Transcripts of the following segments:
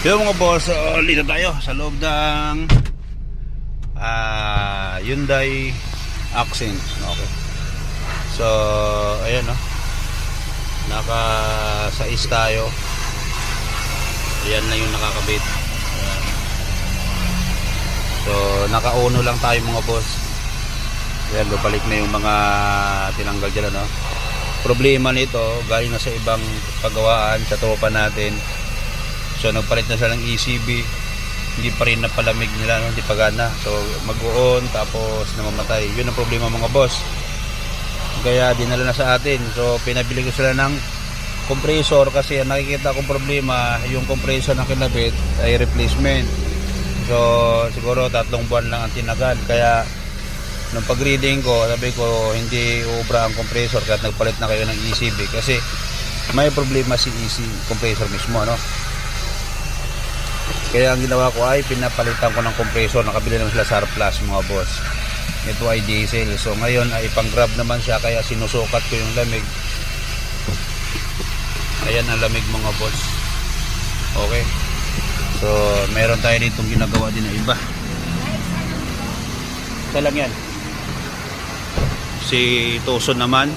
Yung mga boss, dito tayo sa loob ng Hyundai Accent. Okay. So, ayan naka 6 tayo. Ayan na yung nakakabit. Ayan. So, naka-uno lang tayo mga boss. Ayan, babalik na yung mga tinanggal dyan, Problema nito, galing na sa ibang paggawaan, sa tropa natin. So nagpalit na sila ng ECB, hindi pa rin napalamig nila, hindi pa gana. So mag-on tapos namamatay. Yun ang problema mga boss. Kaya dinala na sa atin. So pinabili ko sila ng compressor kasi nakikita kong problema, yung compressor na kinabit ay replacement. So siguro 3 buwan lang ang tinagal. Kaya nung pag-reading ko, sabi ko hindi ubra ang compressor kahit nagpalit na kayo ng ECB kasi may problema si compressor mismo, Kaya ang ginawa ko ay pinapalitan ko ng compressor. Nakabili naman sila sa Plus mga boss. Ito ay diesel. So ngayon ay pang grab naman siya, kaya sinusukat ko yung lamig. Ayan ang lamig mga boss. Okay. So meron tayo ditong ginagawa din na iba. Ito lang yan. Si Tucson naman.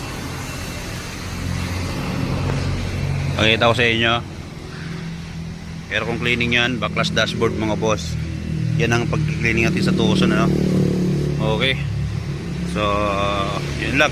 Pakita ko sa inyo. Aircon cleaning yan, backlash dashboard mga boss. Yan ang pag-cleaning natin sa Tucson, Okay. So, yun lang.